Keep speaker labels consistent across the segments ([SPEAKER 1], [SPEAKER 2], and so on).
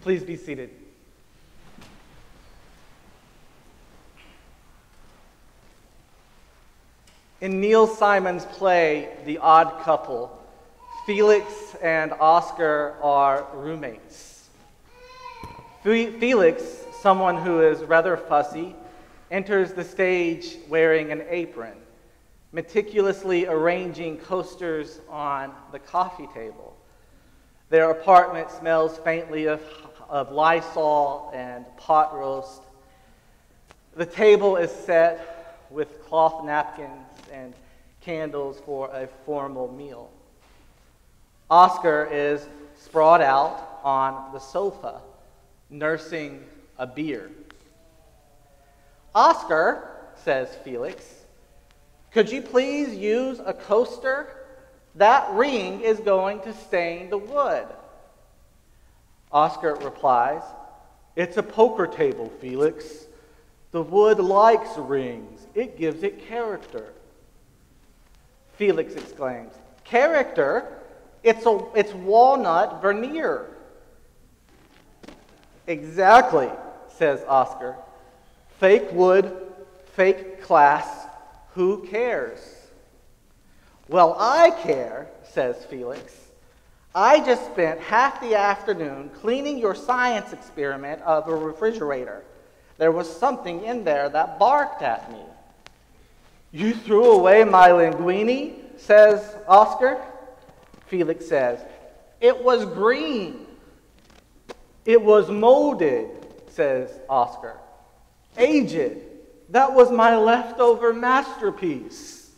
[SPEAKER 1] Please be seated. In Neil Simon's play, The Odd Couple, Felix and Oscar are roommates. Felix, someone who is rather fussy, enters the stage wearing an apron, meticulously arranging coasters on the coffee table. Their apartment smells faintly of Lysol and pot roast. The table is set with cloth napkins and candles for a formal meal. Oscar is sprawled out on the sofa, nursing a beer. "Oscar," says Felix, "could you please use a coaster? That ring is going to stain the wood." Oscar replies, "It's a poker table, Felix. The wood likes rings. It gives it character." Felix exclaims, "Character? It's walnut veneer." "Exactly," says Oscar. "Fake wood, fake class, who cares?" "Well, I care," says Felix. "I just spent half the afternoon cleaning your science experiment of a refrigerator. There was something in there that barked at me." "You threw away my linguine?" says Oscar. Felix says, "It was green." "It was molded," says Oscar. "Aged. That was my leftover masterpiece."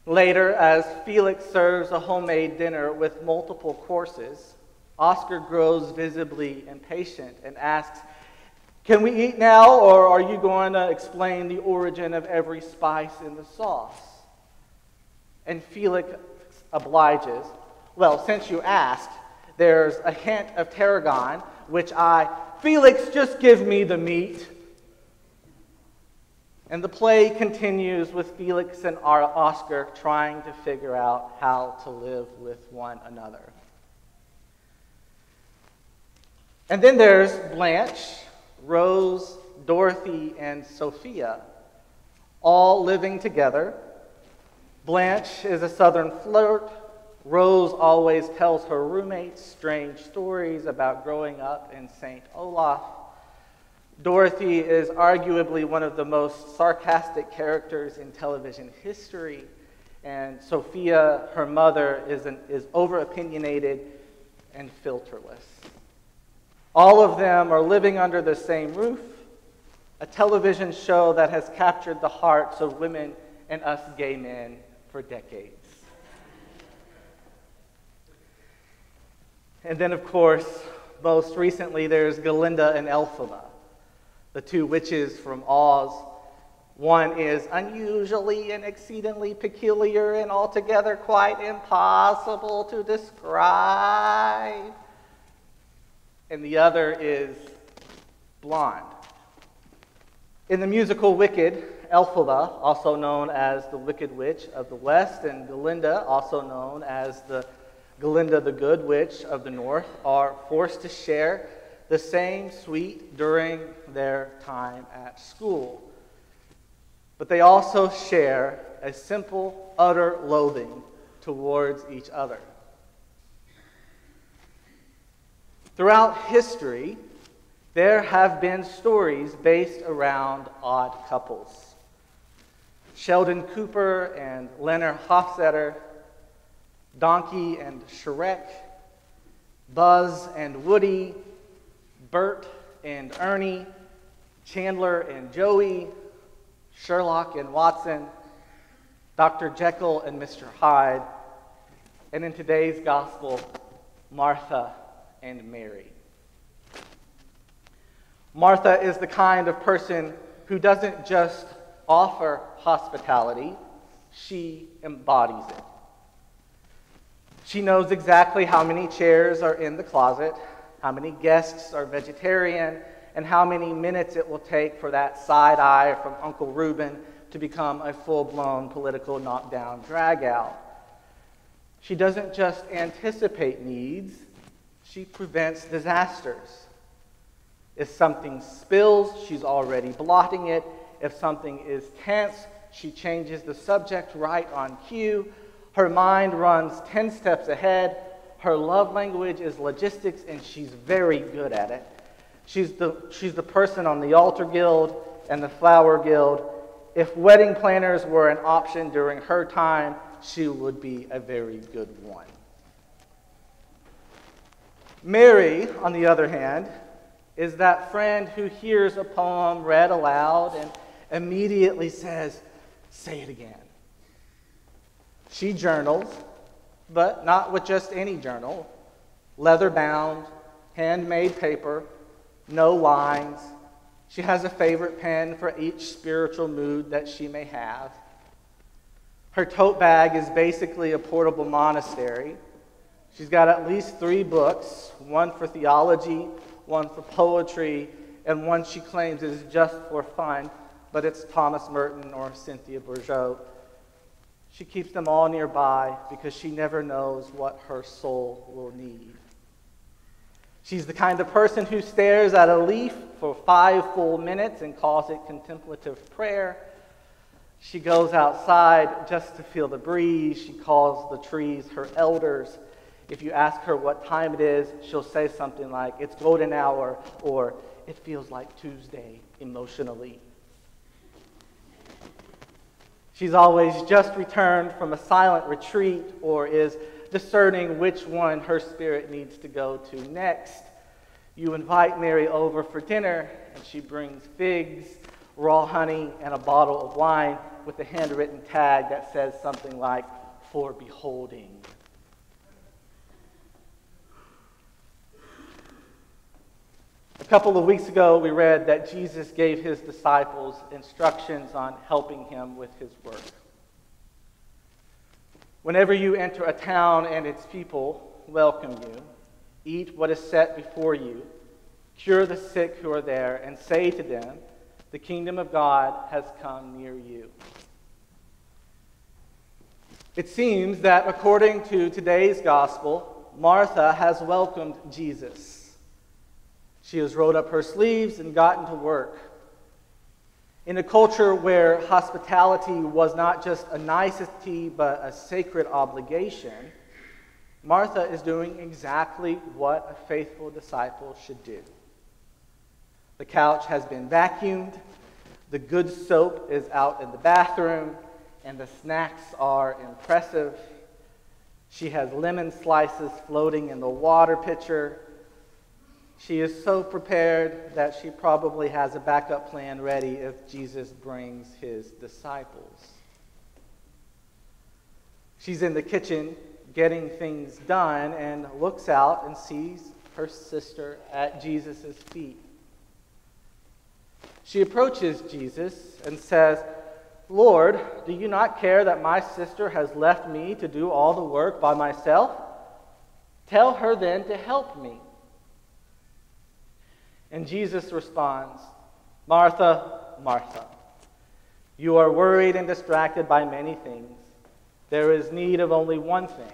[SPEAKER 1] Later, as Felix serves a homemade dinner with multiple courses, Oscar grows visibly impatient and asks, "Can we eat now, or are you going to explain the origin of every spice in the sauce?" And Felix obliges, "Well, since you asked, there's a hint of tarragon, which Felix, just give me the meat." And the play continues with Felix and Oscar trying to figure out how to live with one another. And then there's Blanche, Rose, Dorothy, and Sophia, all living together. Blanche is a southern flirt. Rose always tells her roommates strange stories about growing up in St. Olaf. Dorothy is arguably one of the most sarcastic characters in television history, and Sophia, her mother, is over-opinionated and filterless. All of them are living under the same roof, a television show that has captured the hearts of women and us gay men for decades. And then, of course, most recently, there's Galinda and Elphaba, the two witches from Oz. One is unusually and exceedingly peculiar and altogether quite impossible to describe. And the other is blonde. In the musical Wicked, Elphaba, also known as the Wicked Witch of the West, and Galinda, also known as the Galinda the Good Witch of the North, are forced to share the same suite during their time at school. But they also share a simple, utter loathing towards each other. Throughout history, there have been stories based around odd couples. Sheldon Cooper and Leonard Hofstadter, Donkey and Shrek, Buzz and Woody, Bert and Ernie, Chandler and Joey, Sherlock and Watson, Dr. Jekyll and Mr. Hyde, and in today's gospel, Martha and Mary. Martha is the kind of person who doesn't just offer hospitality, she embodies it. She knows exactly how many chairs are in the closet, how many guests are vegetarian, and how many minutes it will take for that side eye from Uncle Reuben to become a full-blown political knockdown drag-out. She doesn't just anticipate needs, She prevents disasters. If something spills, she's already blotting it. If something is tense, she changes the subject right on cue. Her mind runs 10 steps ahead. Her love language is logistics, and she's very good at it. She's the person on the altar guild and the flower guild. If wedding planners were an option during her time, she would be a very good one. Mary, on the other hand, is that friend who hears a poem read aloud and immediately says, "Say it again." She journals, but not with just any journal. Leather-bound, handmade paper, no lines. She has a favorite pen for each spiritual mood that she may have. Her tote bag is basically a portable monastery. She's got at least 3 books, one for theology, one for poetry, and one she claims is just for fun, but it's Thomas Merton or Cynthia Bourgeault. She keeps them all nearby because she never knows what her soul will need. She's the kind of person who stares at a leaf for 5 full minutes and calls it contemplative prayer. She goes outside just to feel the breeze. She calls the trees her elders. If you ask her what time it is, she'll say something like, "It's golden hour," or "It feels like Tuesday," emotionally. She's always just returned from a silent retreat or is discerning which one her spirit needs to go to next. You invite Mary over for dinner, and she brings figs, raw honey, and a bottle of wine with a handwritten tag that says something like, "For beholding." A couple of weeks ago, we read that Jesus gave his disciples instructions on helping him with his work. Whenever you enter a town and its people welcome you, eat what is set before you, cure the sick who are there, and say to them, "The kingdom of God has come near you." It seems that according to today's gospel, Martha has welcomed Jesus. She has rolled up her sleeves and gotten to work. In a culture where hospitality was not just a nicety but a sacred obligation, Martha is doing exactly what a faithful disciple should do. The couch has been vacuumed, the good soap is out in the bathroom, and the snacks are impressive. She has lemon slices floating in the water pitcher. She is so prepared that she probably has a backup plan ready if Jesus brings his disciples. She's in the kitchen getting things done and looks out and sees her sister at Jesus' feet. She approaches Jesus and says, "Lord, do you not care that my sister has left me to do all the work by myself? Tell her then to help me." And Jesus responds, "Martha, Martha, you are worried and distracted by many things. There is need of only one thing.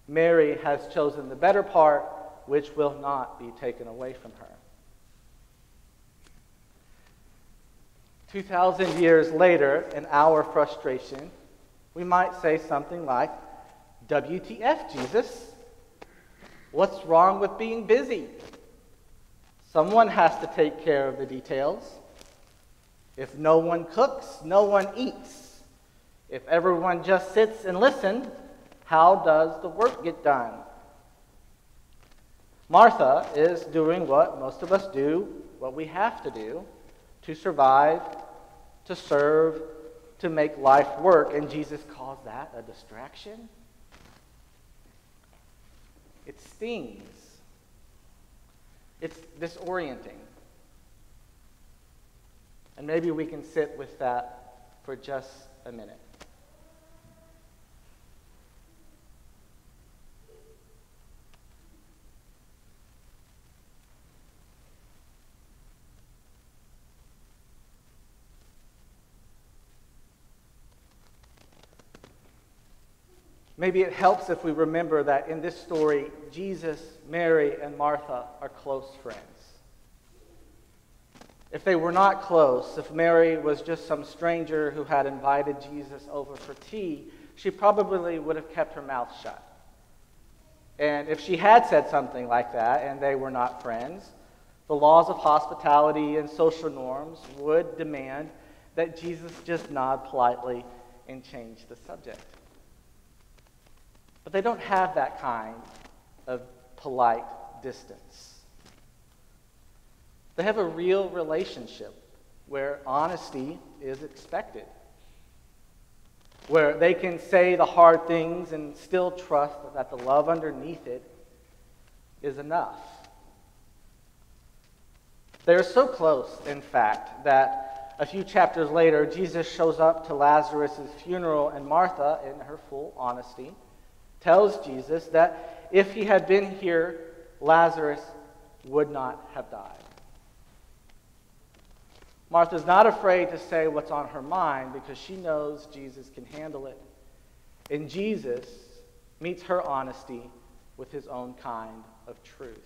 [SPEAKER 1] Mary has chosen the better part, which will not be taken away from her." 2,000 years later, in our frustration, we might say something like, "WTF, Jesus? What's wrong with being busy? Someone has to take care of the details. If no one cooks, no one eats. If everyone just sits and listens, how does the work get done?" Martha is doing what most of us do, what we have to do, to survive, to serve, to make life work, and Jesus calls that a distraction. It stings. It's disorienting. And maybe we can sit with that for just a minute. Maybe it helps if we remember that in this story, Jesus, Mary, and Martha are close friends. If they were not close, if Mary was just some stranger who had invited Jesus over for tea, she probably would have kept her mouth shut. And if she had said something like that and they were not friends, the laws of hospitality and social norms would demand that Jesus just nod politely and change the subject. But they don't have that kind of polite distance. They have a real relationship where honesty is expected, where they can say the hard things and still trust that the love underneath it is enough. They're so close, in fact, that a few chapters later, Jesus shows up to Lazarus' funeral, and Martha, in her full honesty, tells Jesus that if he had been here, Lazarus would not have died. Martha's not afraid to say what's on her mind because she knows Jesus can handle it. And Jesus meets her honesty with his own kind of truth.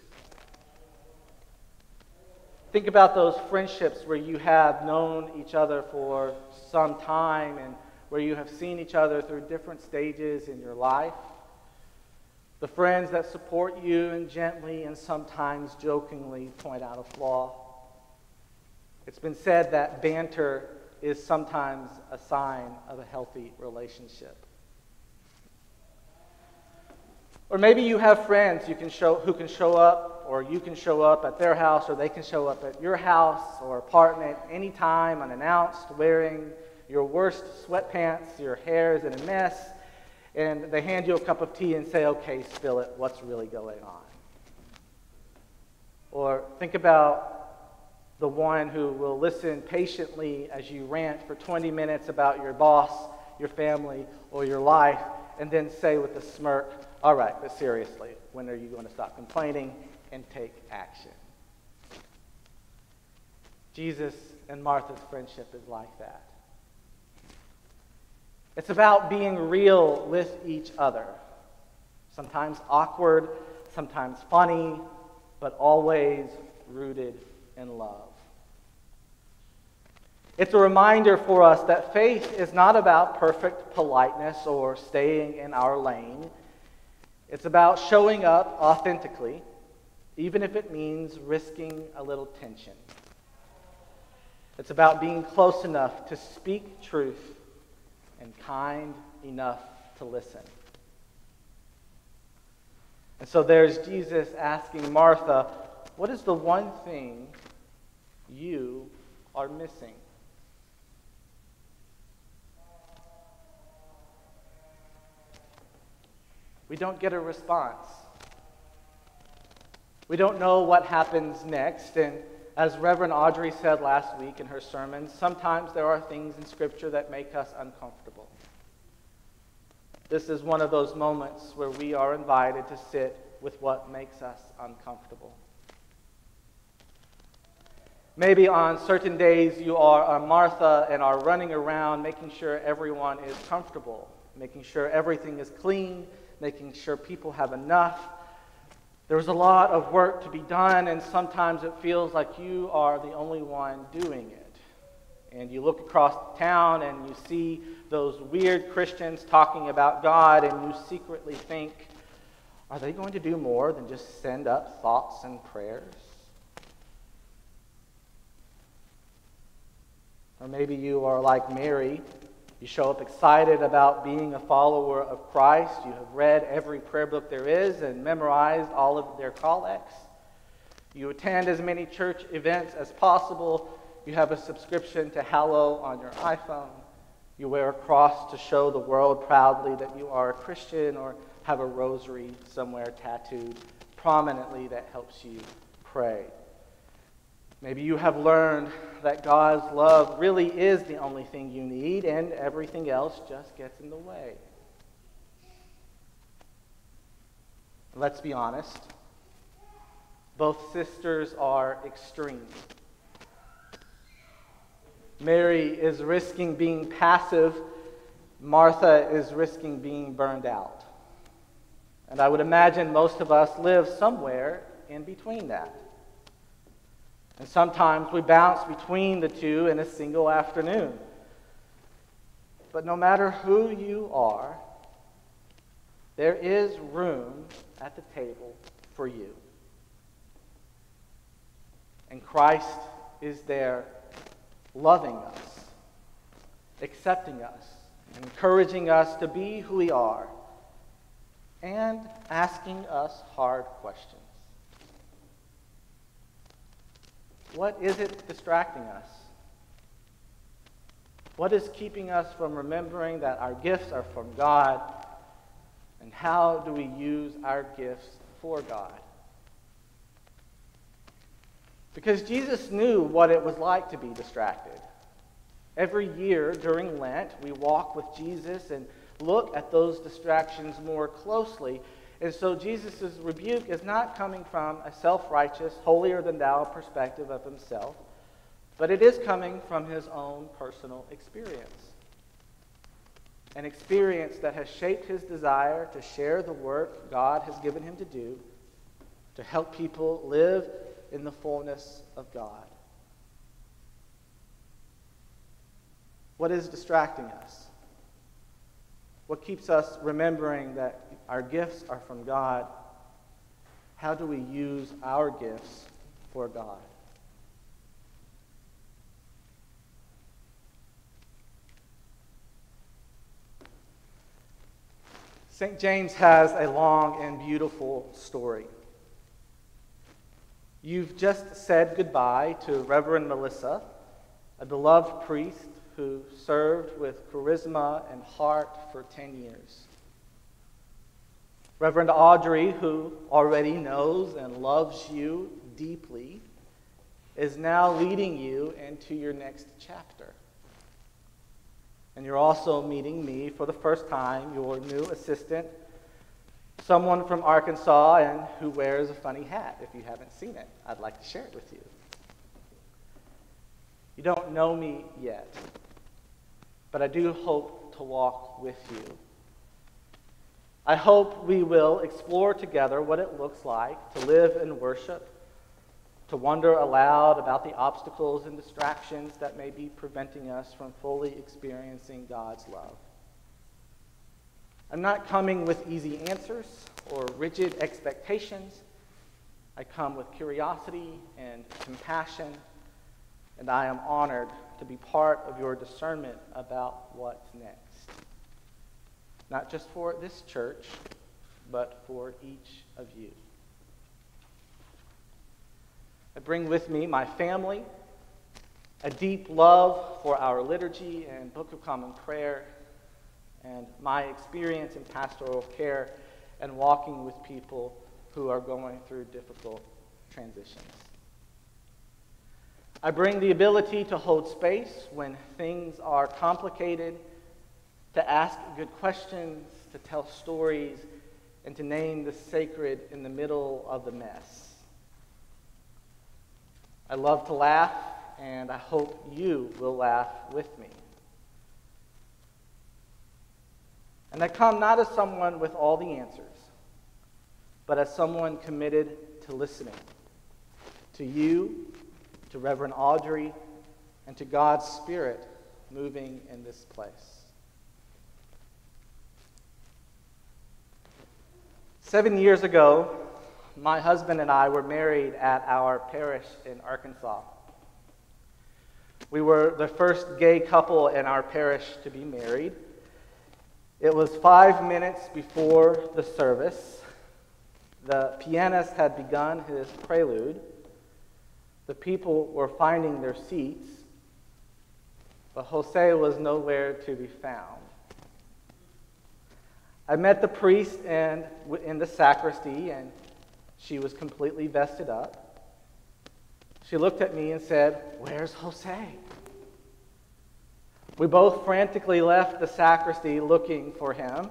[SPEAKER 1] Think about those friendships where you have known each other for some time and where you have seen each other through different stages in your life. The friends that support you and gently and sometimes jokingly point out a flaw. It's been said that banter is sometimes a sign of a healthy relationship. Or maybe you have friends who can show up, or you can show up at their house, or they can show up at your house or apartment anytime unannounced, wearing your worst sweatpants, your hair is in a mess, and they hand you a cup of tea and say, okay, spill it, what's really going on? Or think about the one who will listen patiently as you rant for 20 minutes about your boss, your family, or your life, and then say with a smirk, all right, but seriously, when are you going to stop complaining and take action? Jesus and Martha's friendship is like that. It's about being real with each other. Sometimes awkward, sometimes funny, but always rooted in love. It's a reminder for us that faith is not about perfect politeness or staying in our lane. It's about showing up authentically, even if it means risking a little tension. It's about being close enough to speak truth and kind enough to listen. And so there's Jesus asking Martha, what is the one thing you are missing? We don't get a response. We don't know what happens next, and as Reverend Audrey said last week in her sermon, sometimes there are things in Scripture that make us uncomfortable. This is one of those moments where we are invited to sit with what makes us uncomfortable. Maybe on certain days you are a Martha and are running around making sure everyone is comfortable, making sure everything is clean, making sure people have enough. There's a lot of work to be done, and sometimes it feels like you are the only one doing it. And you look across town and you see those weird Christians talking about God, and you secretly think, are they going to do more than just send up thoughts and prayers? Or maybe you are like Mary. You show up excited about being a follower of Christ. You have read every prayer book there is and memorized all of their collects. You attend as many church events as possible. You have a subscription to Hallow on your iPhone. You wear a cross to show the world proudly that you are a Christian, or have a rosary somewhere tattooed prominently that helps you pray. Maybe you have learned that God's love really is the only thing you need, and everything else just gets in the way. Let's be honest. Both sisters are extreme. Mary is risking being passive Martha is risking being burned out. And I would imagine most of us live somewhere in between that. And sometimes we bounce between the two in a single afternoon. But no matter who you are, there is room at the table for you. And Christ is there loving us, accepting us, encouraging us to be who we are, and asking us hard questions. What is it distracting us? What is keeping us from remembering that our gifts are from God? And how do we use our gifts for God? Because Jesus knew what it was like to be distracted. Every year during Lent, we walk with Jesus and look at those distractions more closely. And so Jesus' rebuke is not coming from a self-righteous, holier-than-thou perspective of himself, but it is coming from his own personal experience. An experience that has shaped his desire to share the work God has given him to do, to help people live in the fullness of God. What is distracting us? What keeps us remembering that our gifts are from God? How do we use our gifts for God? St. James has a long and beautiful story. You've just said goodbye to Reverend Melissa, a beloved priest who served with charisma and heart for 10 years. Reverend Audrey, who already knows and loves you deeply, is now leading you into your next chapter. And you're also meeting me for the first time, your new assistant, someone from Arkansas and who wears a funny hat. If you haven't seen it, I'd like to share it with you. You don't know me yet, but I do hope to walk with you. I hope we will explore together what it looks like to live in worship, to wonder aloud about the obstacles and distractions that may be preventing us from fully experiencing God's love. I'm not coming with easy answers or rigid expectations. I come with curiosity and compassion, and I am honored to be part of your discernment about what's next. Not just for this church, but for each of you. I bring with me my family, a deep love for our liturgy and Book of Common Prayer, and my experience in pastoral care and walking with people who are going through difficult transitions. I bring the ability to hold space when things are complicated, to ask good questions, to tell stories, and to name the sacred in the middle of the mess. I love to laugh, and I hope you will laugh with me. And I come not as someone with all the answers, but as someone committed to listening to you, to Reverend Audrey, and to God's Spirit moving in this place. 7 years ago, my husband and I were married at our parish in Arkansas. We were the first gay couple in our parish to be married. It was 5 minutes before the service. The pianist had begun his prelude. The people were finding their seats, but Jose was nowhere to be found. I met the priest in the sacristy, and she was completely vested up. She looked at me and said, "Where's Jose?" We both frantically left the sacristy looking for him,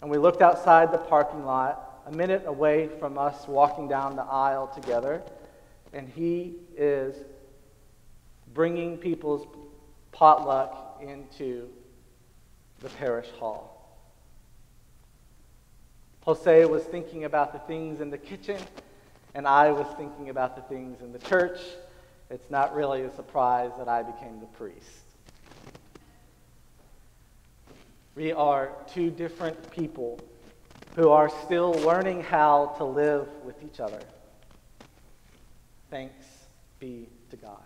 [SPEAKER 1] and we looked outside the parking lot, a minute away from us walking down the aisle together, and he is bringing people's potluck into the parish hall. Jose was thinking about the things in the kitchen, and I was thinking about the things in the church. It's not really a surprise that I became the priest. We are two different people who are still learning how to live with each other. Thanks be to God.